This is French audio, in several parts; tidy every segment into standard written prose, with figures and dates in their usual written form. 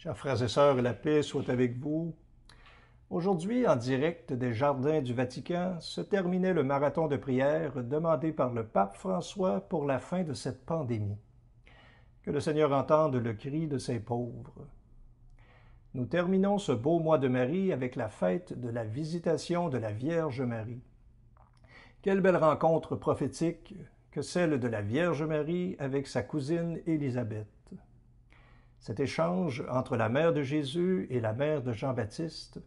Chers frères et sœurs, la paix soit avec vous. Aujourd'hui, en direct des Jardins du Vatican, se terminait le marathon de prière demandé par le pape François pour la fin de cette pandémie. Que le Seigneur entende le cri de ses pauvres. Nous terminons ce beau mois de Marie avec la fête de la Visitation de la Vierge Marie. Quelle belle rencontre prophétique que celle de la Vierge Marie avec sa cousine Élisabeth. Cet échange entre la mère de Jésus et la mère de Jean-Baptiste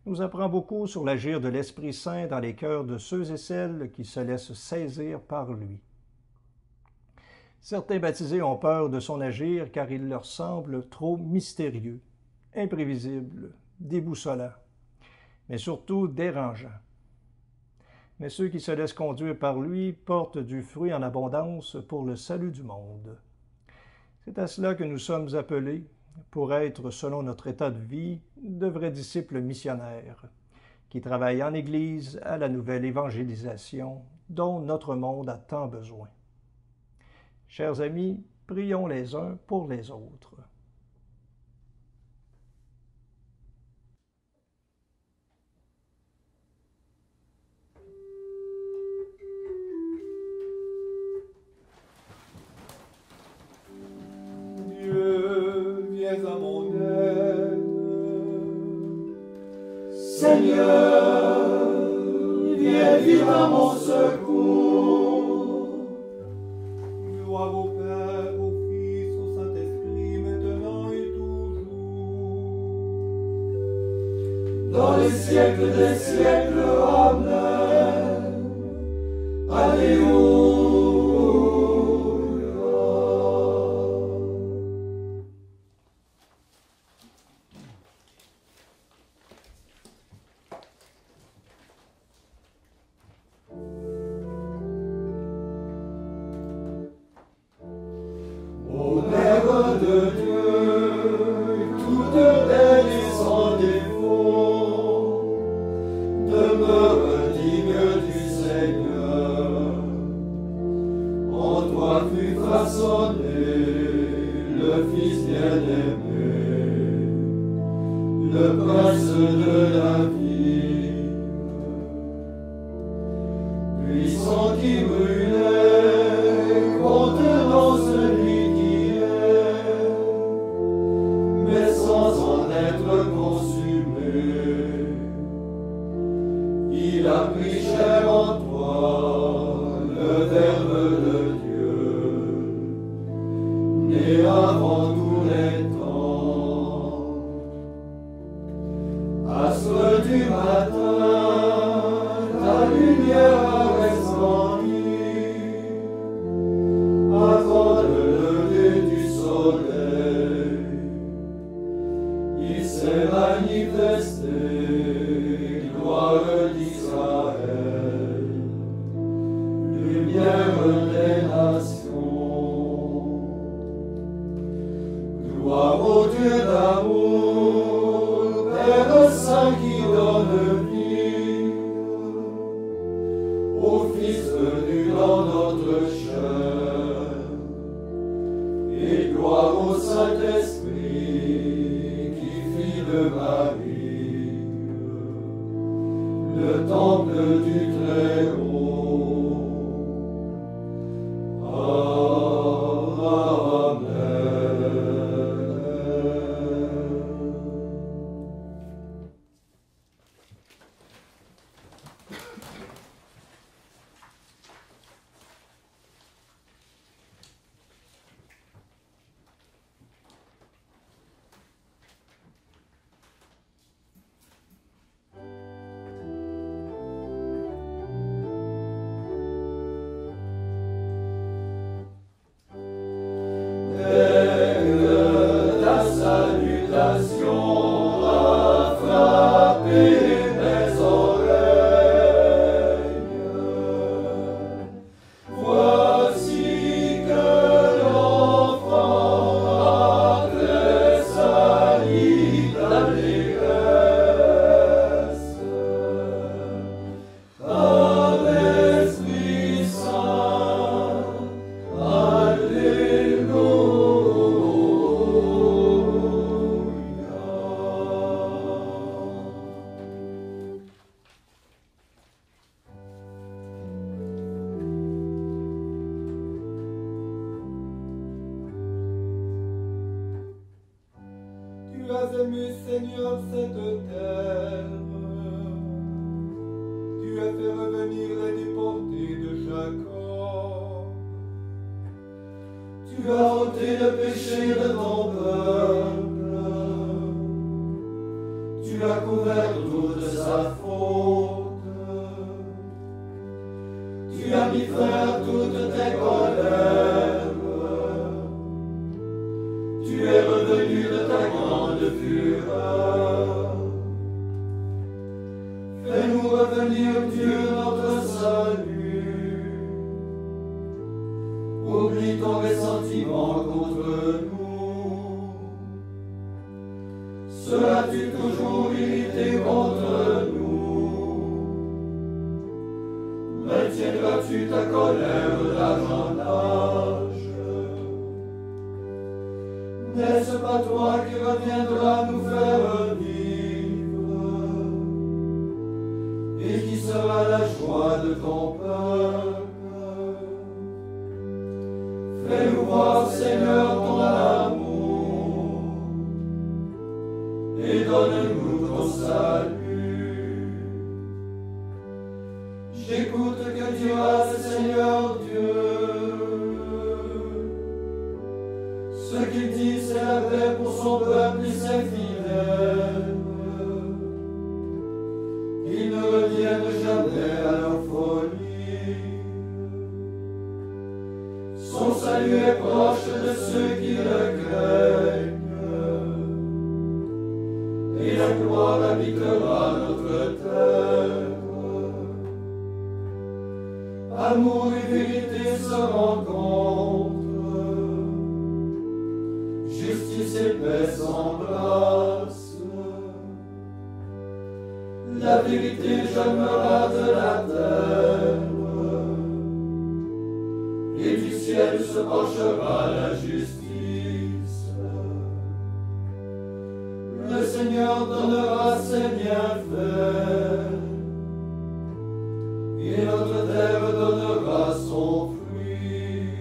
nous apprend beaucoup sur l'agir de l'Esprit Saint dans les cœurs de ceux et celles qui se laissent saisir par lui. Certains baptisés ont peur de son agir car il leur semble trop mystérieux, imprévisible, déboussolant, mais surtout dérangeant. Mais ceux qui se laissent conduire par lui portent du fruit en abondance pour le salut du monde. C'est à cela que nous sommes appelés, pour être, selon notre état de vie, de vrais disciples missionnaires, qui travaillent en Église à la nouvelle évangélisation dont notre monde a tant besoin. Chers amis, prions les uns pour les autres. Dieu, viens à mon aide. Seigneur, viens vite à mon secours. Gloire au Père, au Fils, au Saint-Esprit, maintenant et toujours. Dans les siècles des siècles, Amen. Alléluia. Ô Mère de Dieu, toute belle et sans défaut, demeure digne du Seigneur. En toi fut façonné le Fils bien-aimé, le Prince de la vie, puissant qui brûlait, contenant celui qui est, mais sans en être consumé. Il a pris chair en toi, le Verbe de Dieu, né avant tous les temps. Astre du matin, ta lumière a resplendi, avant le lever du soleil. Il s'est manifesté, gloire d'Israël, lumière des nations. Gloire au Dieu d'amour, Père Saint qui donne vie, au Fils venu dans notre chair, et gloire au Saint-Esprit qui fit de Marie le temple du Très-Haut. Tu as aimé, Seigneur, cette terre. Tu as fait revenir les déportés de Jacob. Tu as ôté le péché de ton peuple. Tu as couvert toute sa faute. Tu as mis fin à toutes tes colères. Tu es revenu de ta grande fureur. Fais-nous revenir, Dieu, notre salut. Oublie ton ressentiment contre nous. Seras-tu toujours irrité contre nous? Maintiendras-tu ta colère d'âge en âge? N'est-ce pas toi qui reviendras nous faire vivre et qui sera la joie de ton peuple? Fais-nous voir, Seigneur, ton amour et donne-nous ton salut. J'écoute que dira le Seigneur Dieu. Ce qu'il dit, c'est la paix pour son peuple et ses fidèles. Qu'ils ne reviennent jamais à leur folie. Son salut est proche de ceux qui le craignent. Et la gloire habitera notre terre. Amour et vérité se rencontrent. Justice et paix s'embrassent. La vérité jammera de la terre. Et du ciel se penchera la justice. Le Seigneur donnera ses bienfaits. Et notre terre donnera son fruit.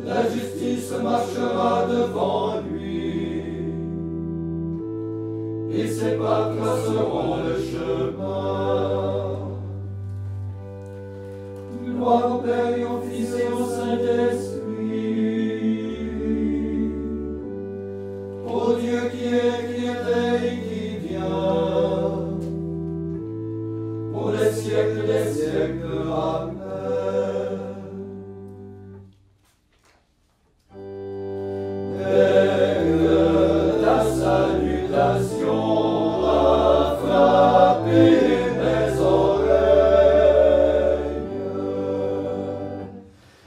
La justice marchera devant lui, et ses pas traceront le chemin. Gloire au Père et au Fils et au Saint-Esprit, au Dieu qui est, qui était et qui vient, pour les siècles des siècles. Amen. Dès que ta salutation a frappé mes oreilles,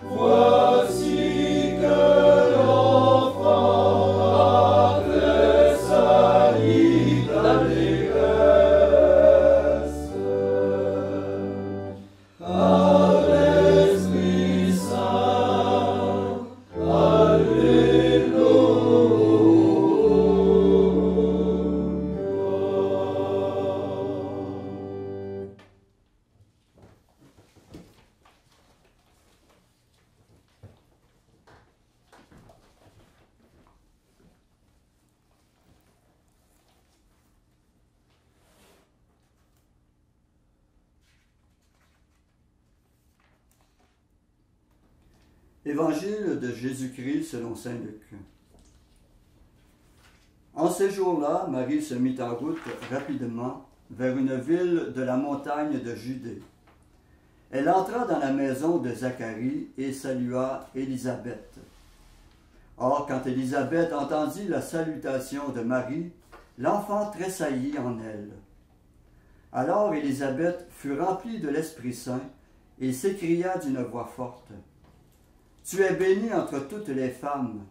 voici que l'enfant a tressailli d'allégresse. À l'Esprit Saint, Alléluia. Évangile de Jésus-Christ selon saint Luc. En ces jours-là, Marie se mit en route rapidement vers une ville de la montagne de Judée. Elle entra dans la maison de Zacharie et salua Élisabeth. Or, quand Élisabeth entendit la salutation de Marie, l'enfant tressaillit en elle. Alors Élisabeth fut remplie de l'Esprit Saint et s'écria d'une voix forte: « Tu es bénie entre toutes les femmes,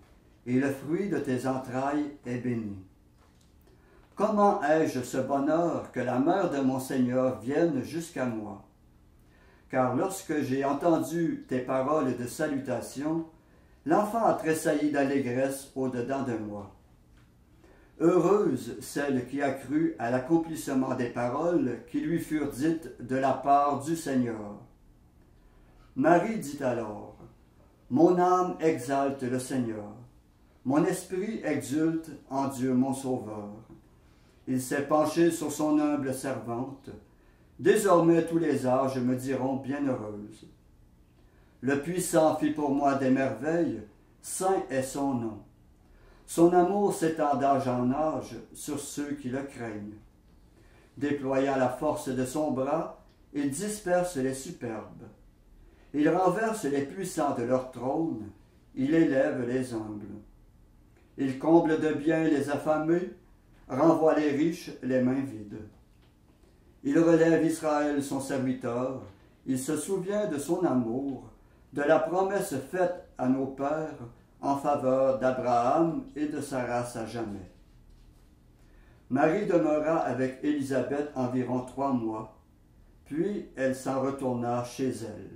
et le fruit de tes entrailles est béni. Comment ai-je ce bonheur que la mère de mon Seigneur vienne jusqu'à moi? Car lorsque j'ai entendu tes paroles de salutation, l'enfant a tressailli d'allégresse au-dedans de moi. Heureuse celle qui a cru à l'accomplissement des paroles qui lui furent dites de la part du Seigneur. » Marie dit alors: « Mon âme exalte le Seigneur. Mon esprit exulte en Dieu mon Sauveur. Il s'est penché sur son humble servante. Désormais tous les âges me diront bienheureuse. Le Puissant fit pour moi des merveilles, saint est son nom. Son amour s'étend d'âge en âge sur ceux qui le craignent. Déployant la force de son bras, il disperse les superbes. Il renverse les puissants de leur trône, il élève les humbles. Il comble de biens les affamés, renvoie les riches les mains vides. Il relève Israël son serviteur, il se souvient de son amour, de la promesse faite à nos pères en faveur d'Abraham et de sa race à jamais. Marie demeura avec Élisabeth environ 3 mois, puis elle s'en retourna chez elle.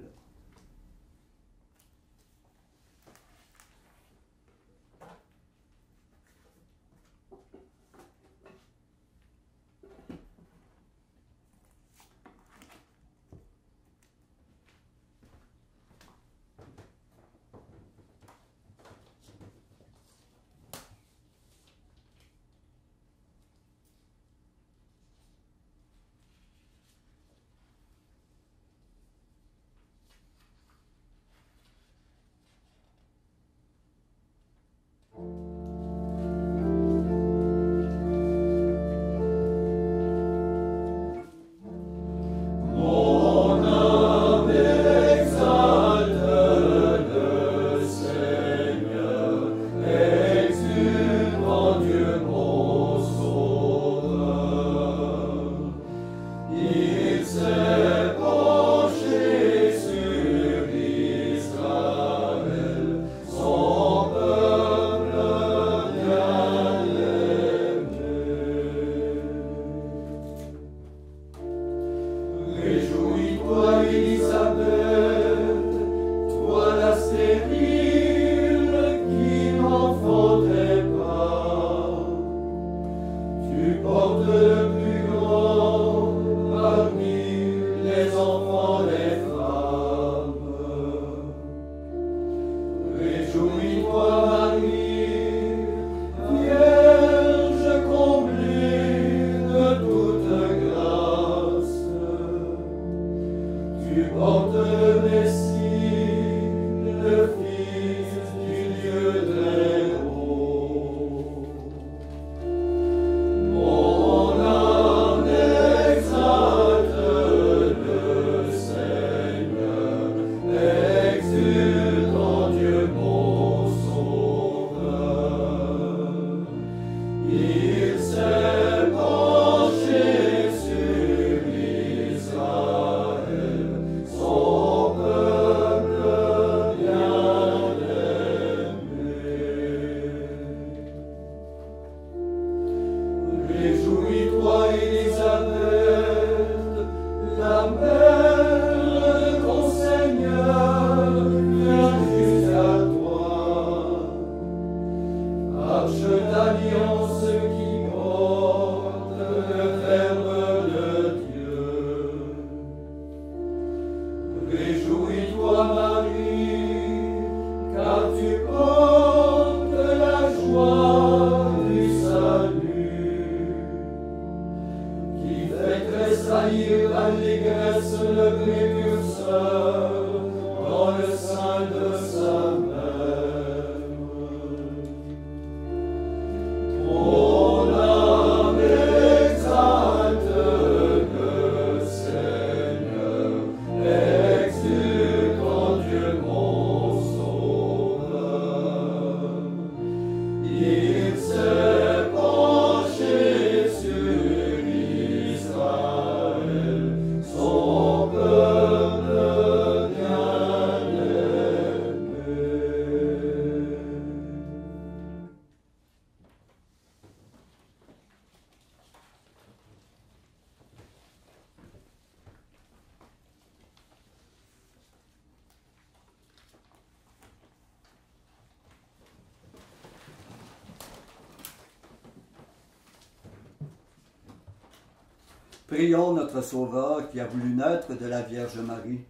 Prions notre Sauveur qui a voulu naître de la Vierge Marie.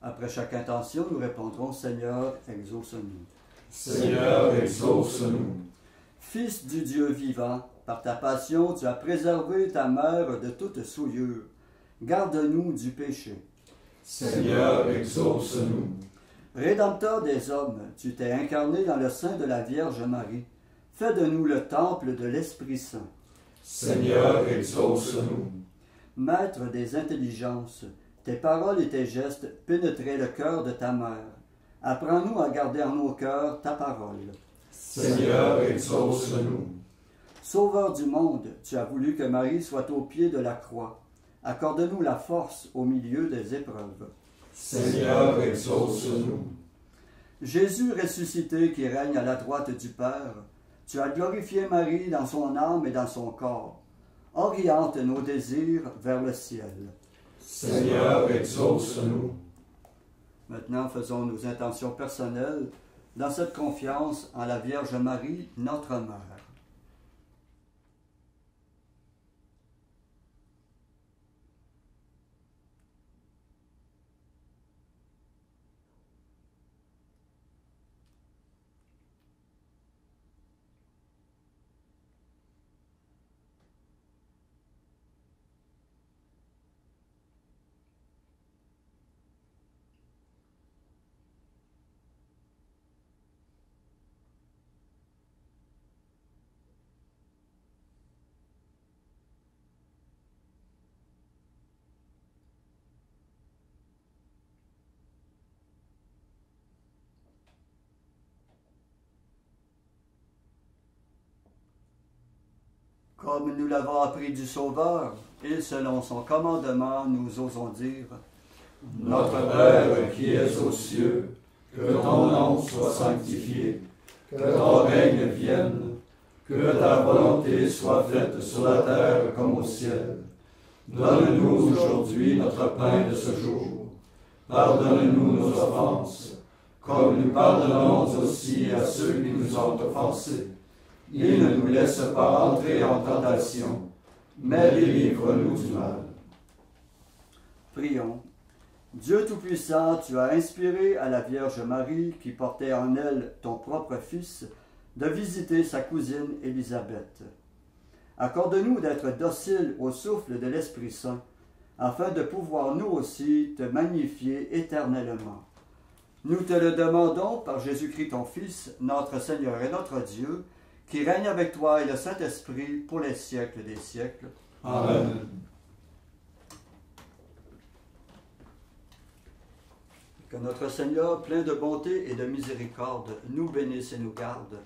Après chaque intention, nous répondrons « Seigneur, exauce-nous ». Seigneur, exauce-nous. Fils du Dieu vivant, par ta passion, tu as préservé ta mère de toute souillure. Garde-nous du péché. Seigneur, exauce-nous. Rédempteur des hommes, tu t'es incarné dans le sein de la Vierge Marie. Fais de nous le temple de l'Esprit Saint. Seigneur, exauce-nous. Maître des intelligences, tes paroles et tes gestes pénétraient le cœur de ta mère. Apprends-nous à garder en nos cœurs ta parole. Seigneur, exauce-nous. Sauveur du monde, tu as voulu que Marie soit au pied de la croix. Accorde-nous la force au milieu des épreuves. Seigneur, exauce-nous. Jésus ressuscité qui règne à la droite du Père, tu as glorifié Marie dans son âme et dans son corps. Oriente nos désirs vers le ciel. Seigneur, exauce-nous. Maintenant, faisons nos intentions personnelles dans cette confiance en la Vierge Marie, notre Mère. Comme nous l'avons appris du Sauveur, et selon son commandement, nous osons dire: Notre Père qui es aux cieux, que ton nom soit sanctifié, que ton règne vienne, que ta volonté soit faite sur la terre comme au ciel. Donne-nous aujourd'hui notre pain de ce jour. Pardonne-nous nos offenses, comme nous pardonnons aussi à ceux qui nous ont offensés. Et ne nous laisse pas entrer en tentation, mais délivre-nous du mal. Prions. Dieu Tout-Puissant, tu as inspiré à la Vierge Marie, qui portait en elle ton propre Fils, de visiter sa cousine Élisabeth. Accorde-nous d'être dociles au souffle de l'Esprit Saint, afin de pouvoir nous aussi te magnifier éternellement. Nous te le demandons par Jésus-Christ ton Fils, notre Seigneur et notre Dieu, qui règne avec toi et le Saint-Esprit pour les siècles des siècles. Amen. Que notre Seigneur, plein de bonté et de miséricorde, nous bénisse et nous garde,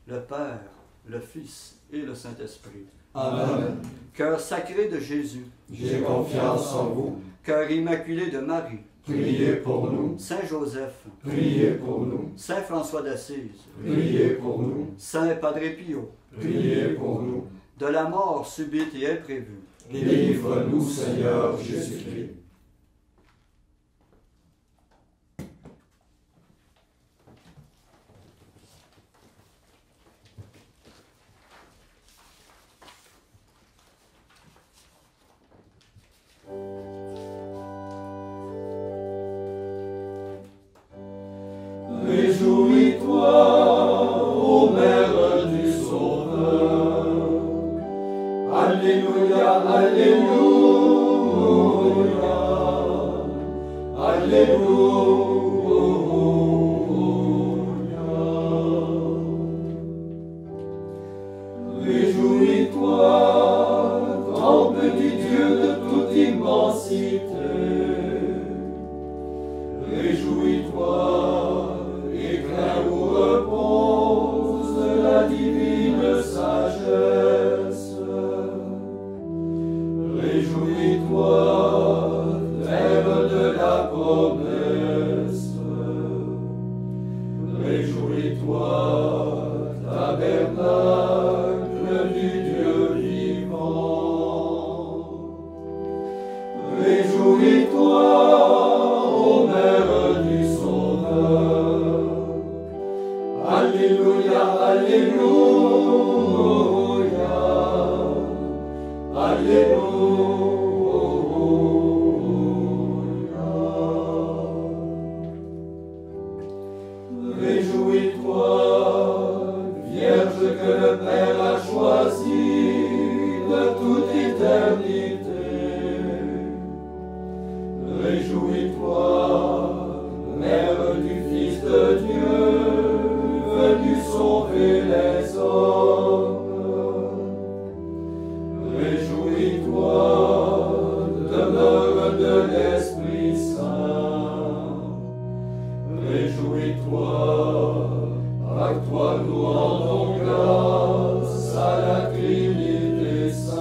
le Père, le Fils et le Saint-Esprit. Amen. Cœur sacré de Jésus, J'ai confiance en vous. cœur immaculé de Marie, Priez pour nous. Saint Joseph, Priez pour nous. Saint François d'Assise, Priez pour nous. Saint Padre Pio, Priez pour nous. de la mort subite et imprévue, Délivre-nous, Seigneur Jésus-Christ. Réjouis-toi, ô Mère du Sauveur. Alléluia, Alléluia, Alléluia. Réjouis-toi, temple du Dieu de toute immensité. Réjouis-toi, éclat où repose la divine sagesse. Réjouis-toi, terre de la promesse. Réjouis-toi, tabernacle du Dieu vivant. Réjouis-toi, ô Mère du Sauveur. Alléluia, Alléluia, Alléluia. Réjouis-toi, À toi nous rendons grâce, à la Trinité sainte.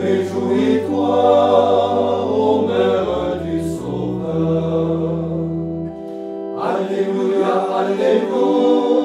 Réjouis-toi, ô Mère du Sauveur. Alléluia, Alléluia.